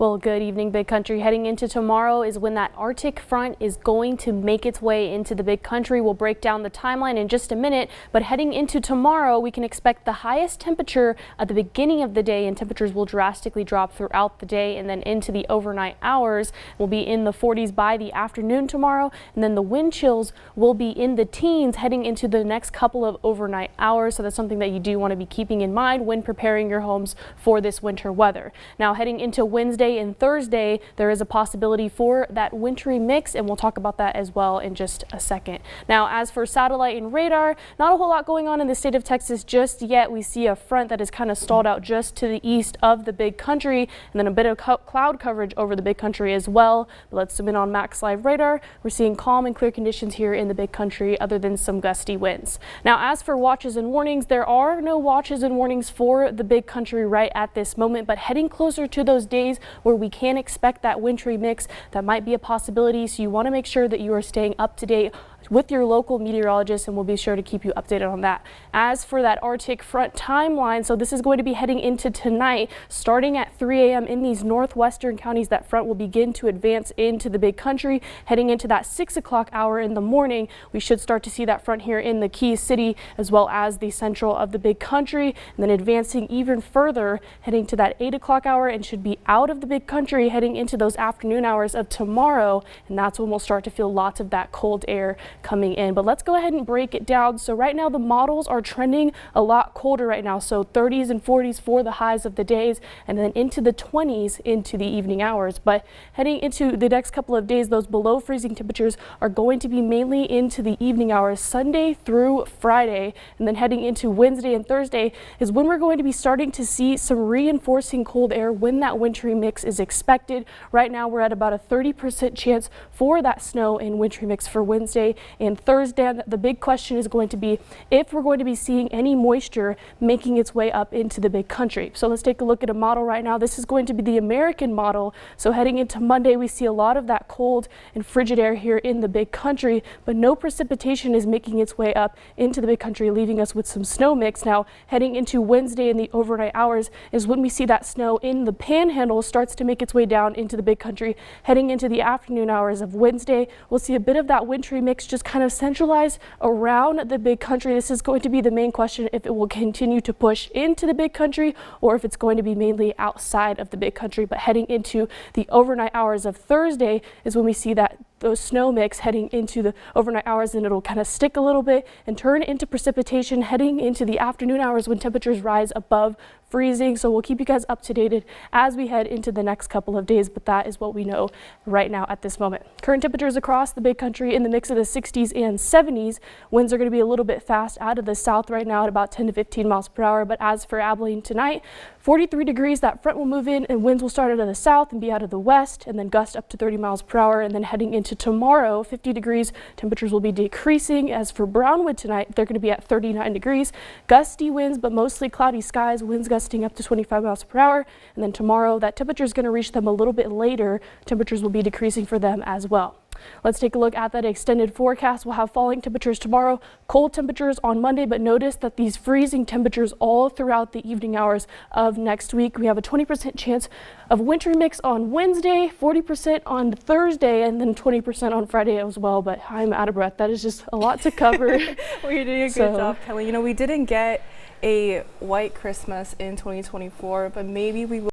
Well, good evening, Big Country. Heading into tomorrow is when that Arctic front is going to make its way into the Big Country. We'll break down the timeline in just a minute, but heading into tomorrow, we can expect the highest temperature at the beginning of the day, and temperatures will drastically drop throughout the day and then into the overnight hours. We'll be in the 40s by the afternoon tomorrow, and then the wind chills will be in the teens heading into the next couple of overnight hours. So that's something that you do want to be keeping in mind when preparing your homes for this winter weather. Now, heading into Wednesday and Thursday, there is a possibility for that wintry mix, and we'll talk about that as well in just a second. Now, as for satellite and radar, not a whole lot going on in the state of Texas just yet. We see a front that is kind of stalled out just to the east of the Big Country, and then a bit of cloud coverage over the Big Country as well. But let's zoom in on Max Live radar. We're seeing calm and clear conditions here in the Big Country, other than some gusty winds. Now, as for watches and warnings, there are no watches and warnings for the Big Country right at this moment, but heading closer to those days where we can expect that wintry mix, that might be a possibility. So you want to make sure that you are staying up to date with your local meteorologist, and we'll be sure to keep you updated on that. As for that Arctic front timeline, so this is going to be heading into tonight, starting at 3 a.m. in these northwestern counties. That front will begin to advance into the Big Country. Heading into that 6 o'clock hour in the morning, we should start to see that front here in the Key City as well as the central of the Big Country, and then advancing even further heading to that 8 o'clock hour, and should be out of the Big Country heading into those afternoon hours of tomorrow, and that's when we'll start to feel lots of that cold air coming in. But let's go ahead and break it down. So right now the models are trending a lot colder right now, so 30s and 40s for the highs of the days, and then into the 20s into the evening hours. But heading into the next couple of days, those below freezing temperatures are going to be mainly into the evening hours, Sunday through Friday, and then heading into Wednesday and Thursday is when we're going to be starting to see some reinforcing cold air when that wintry mix is expected. Right now we're at about a 30% chance for that snow and wintry mix for Wednesday and Thursday. The big question is going to be if we're going to be seeing any moisture making its way up into the Big Country. So let's take a look at a model right now. This is going to be the American model. So heading into Monday, we see a lot of that cold and frigid air here in the Big Country, but no precipitation is making its way up into the Big Country, leaving us with some snow mix. Now, heading into Wednesday in the overnight hours is when we see that snow in the Panhandle starts to make its way down into the Big Country. Heading into the afternoon hours of Wednesday, we'll see a bit of that wintry mix just kind of centralized around the Big Country. This is going to be the main question, if it will continue to push into the Big Country or if it's going to be mainly outside of the Big Country. But heading into the overnight hours of Thursday is when we see that those snow mix heading into the overnight hours, and it'll kind of stick a little bit and turn into precipitation heading into the afternoon hours when temperatures rise above freezing. So we'll keep you guys up to date as we head into the next couple of days, but that is what we know right now at this moment. Current temperatures across the Big Country in the mix of the 60s and 70s. Winds are going to be a little bit fast out of the south right now at about 10 to 15 miles per hour. But as for Abilene tonight, 43 degrees, that front will move in and winds will start out of the south and be out of the west, and then gust up to 30 miles per hour. And then heading into tomorrow, 50 degrees, temperatures will be decreasing. As for Brownwood tonight, they're going to be at 39 degrees, gusty winds, but mostly cloudy skies, winds gusting up to 25 miles per hour. And then tomorrow, that temperature is going to reach them a little bit later. Temperatures will be decreasing for them as well. Let's take a look at that extended forecast. We'll have falling temperatures tomorrow, cold temperatures on Monday, but notice that these freezing temperatures all throughout the evening hours of next week. We have a 20% chance of wintry mix on Wednesday, 40% on Thursday, and then 20% on Friday as well. But I'm out of breath. That is just a lot to cover. Well, you're doing a good job, Kelly. You know, we didn't get a white Christmas in 2024, but maybe we will.